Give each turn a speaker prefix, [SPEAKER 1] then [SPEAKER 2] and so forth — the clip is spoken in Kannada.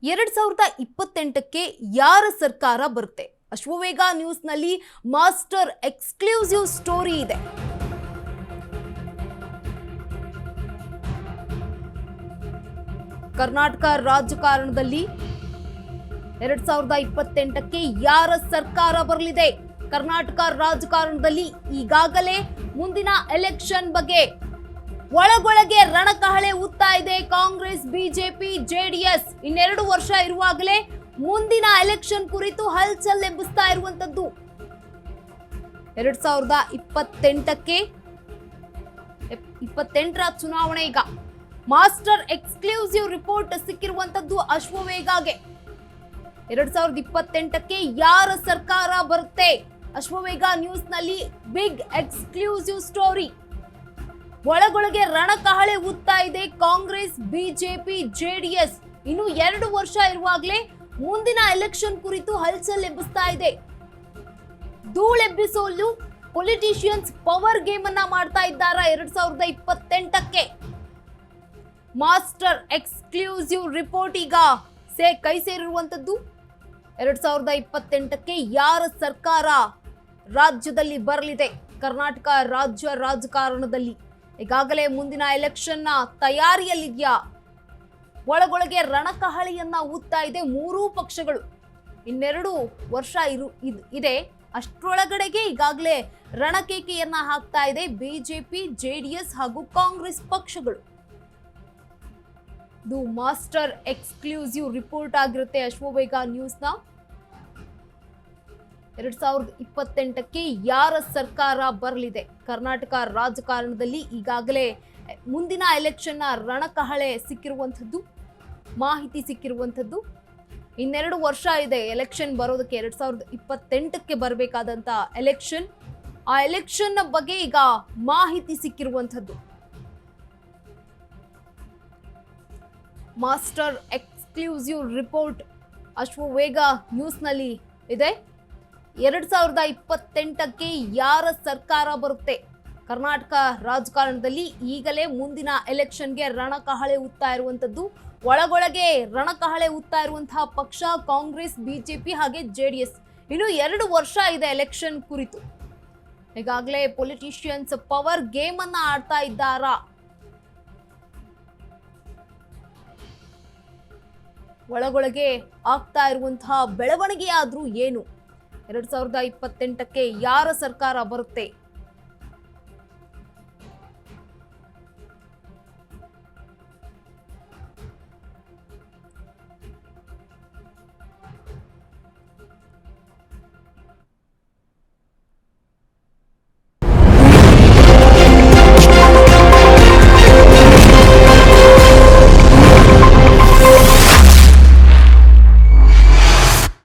[SPEAKER 1] 2028ಕ್ಕೆ ಯಾರ ಸರ್ಕಾರ ಬರುತ್ತೆ? ಅಶ್ವವೇಗ ನ್ಯೂಸ್ನಲ್ಲಿ ಮಾಸ್ಟರ್ ಎಕ್ಸ್ಕ್ಲೂಸಿವ್ ಸ್ಟೋರಿ ಇದೆ. ಕರ್ನಾಟಕ ರಾಜಕಾರಣದಲ್ಲಿ 2028ಕ್ಕೆ ಯಾರ ಸರ್ಕಾರ ಬರಲಿದೆ? ಕರ್ನಾಟಕ ರಾಜಕಾರಣದಲ್ಲಿ ಈಗಾಗಲೇ ಮುಂದಿನ ಎಲೆಕ್ಷನ್ ಬಗ್ಗೆ ಒಳಗೊಳಗೆ ರಣಕಹಳೆ ಊದ್ತಾ ಇದೆ ಕಾಂಗ್ರೆಸ್, ಬಿಜೆಪಿ, ಜೆಡಿಎಸ್. ಇನ್ನೆರಡು ವರ್ಷ ಇರುವಾಗಲೇ ಮುಂದಿನ ಎಲೆಕ್ಷನ್ ಕುರಿತು ಹಲ್ಚಲ್ ಎಬ್ಬಿಸ್ತಾ ಇರುವಂತದ್ದು. 2028ರ ಚುನಾವಣೆ ಈಗ ಮಾಸ್ಟರ್ ಎಕ್ಸ್ಕ್ಲೂಸಿವ್ ರಿಪೋರ್ಟ್ ಸಿಕ್ಕಿರುವಂತದ್ದು ಅಶ್ವವೇಗಗೆ. 2028ಕ್ಕೆ ಯಾರ ಸರ್ಕಾರ ಬರುತ್ತೆ? ಅಶ್ವವೇಗ ನ್ಯೂಸ್ ನಲ್ಲಿ ಬಿಗ್ ಎಕ್ಸ್ಕ್ಲೂಸಿವ್ ಸ್ಟೋರಿ. ಒಳಗೊಳಗೆ ರಣಕಹಳೆ ಊದ್ತಾ ಇದೆ ಕಾಂಗ್ರೆಸ್, ಬಿಜೆಪಿ, ಜೆಡಿಎಸ್. ಇನ್ನು 2 ವರ್ಷ ಇರುವಾಗಲೇ ಮುಂದಿನ ಎಲೆಕ್ಷನ್ ಕುರಿತು ಹಲ್ಚಲ್ ಎಬ್ಬಿಸ್ತಾ ಇದೆ. ಧೂಳೆಬ್ಬಿಸೋಲು ಪೊಲಿಟಿಷಿಯನ್ಸ್ ಪವರ್ ಗೇಮ್ ಅನ್ನ ಮಾಡ್ತಾ ಇದ್ದಾರೆ 2028ಕ್ಕೆ. ಮಾಸ್ಟರ್ ಎಕ್ಸ್ಕ್ಲೂಸಿವ್ ರಿಪೋರ್ಟ್ ಈಗ ಕೈ ಸೇರಿರುವಂತದ್ದು. 2028ಕ್ಕೆ ಯಾರ ಸರ್ಕಾರ ರಾಜ್ಯದಲ್ಲಿ ಬರಲಿದೆ? ಕರ್ನಾಟಕ ರಾಜ್ಯ ರಾಜಕಾರಣದಲ್ಲಿ ಈಗಾಗಲೇ ಮುಂದಿನ ಎಲೆಕ್ಷನ್ ನ ತಯಾರಿಯಲ್ಲಿದೆಯಾ? ಒಳಗೊಳಗೆ ರಣಕಹಳೆಯನ್ನ ಊದ್ತಾ ಇದೆ ಮೂರೂ ಪಕ್ಷಗಳು. ಇನ್ನೆರಡು ವರ್ಷ ಇದೆ, ಅಷ್ಟರೊಳಗಡೆಗೆ ಈಗಾಗಲೇ ರಣಕೇಕೆಯನ್ನ ಹಾಕ್ತಾ ಇದೆ ಬಿಜೆಪಿ, ಜೆಡಿಎಸ್ ಹಾಗೂ ಕಾಂಗ್ರೆಸ್ ಪಕ್ಷಗಳು. ಇದು ಮಾಸ್ಟರ್ ಎಕ್ಸ್ಕ್ಲೂಸಿವ್ ರಿಪೋರ್ಟ್ ಆಗಿರುತ್ತೆ ಅಶ್ವವೇಗ ನ್ಯೂಸ್ನ. 2028ಕ್ಕೆ ಯಾರ ಸರ್ಕಾರ ಬರಲಿದೆ? ಕರ್ನಾಟಕ ರಾಜಕಾರಣದಲ್ಲಿ ಈಗಾಗಲೇ ಮುಂದಿನ ಎಲೆಕ್ಷನ್ ನ ರಣಕಹಳೆ ಸಿಕ್ಕಿರುವಂಥದ್ದು, ಮಾಹಿತಿ ಸಿಕ್ಕಿರುವಂಥದ್ದು. ಇನ್ನೆರಡು ವರ್ಷ ಇದೆ ಎಲೆಕ್ಷನ್ ಬರೋದಕ್ಕೆ. 2028ಕ್ಕೆ ಬರಬೇಕಾದಂತ ಎಲೆಕ್ಷನ್, ಆ ಎಲೆಕ್ಷನ್ ಬಗ್ಗೆ ಈಗ ಮಾಹಿತಿ ಸಿಕ್ಕಿರುವಂಥದ್ದು. ಮಾಸ್ಟರ್ ಎಕ್ಸ್ಕ್ಲೂಸಿವ್ ರಿಪೋರ್ಟ್ ಅಶ್ವವೇಗ ನ್ಯೂಸ್ನಲ್ಲಿ ಇದೆ. 2028ಕ್ಕೆ ಯಾರ ಸರ್ಕಾರ ಬರುತ್ತೆ? ಕರ್ನಾಟಕ ರಾಜಕಾರಣದಲ್ಲಿ ಈಗಲೇ ಮುಂದಿನ ಎಲೆಕ್ಷನ್ಗೆ ರಣಕಹಳೆ ಊದ್ತಾ ಇರುವಂತದ್ದು. ಒಳಗೊಳಗೆ ರಣಕಹಳೆ ಊದ್ತಾ ಇರುವಂತಹ ಪಕ್ಷ ಕಾಂಗ್ರೆಸ್, ಬಿಜೆಪಿ ಹಾಗೆ ಜೆಡಿಎಸ್. ಇನ್ನು 2 ವರ್ಷ ಇದೆ ಎಲೆಕ್ಷನ್ ಕುರಿತು. ಈಗಾಗಲೇ ಪೊಲಿಟಿಷಿಯನ್ಸ್ ಪವರ್ ಗೇಮ್ ಅನ್ನ ಆಡ್ತಾ ಇದ್ದಾರಾ? ಒಳಗೊಳಗೆ ಆಗ್ತಾ ಇರುವಂತಹ ಬೆಳವಣಿಗೆ ಆದ್ರೂ ಏನು? 2028ಕ್ಕೆ ಯಾರ ಸರ್ಕಾರ ಬರುತ್ತೆ?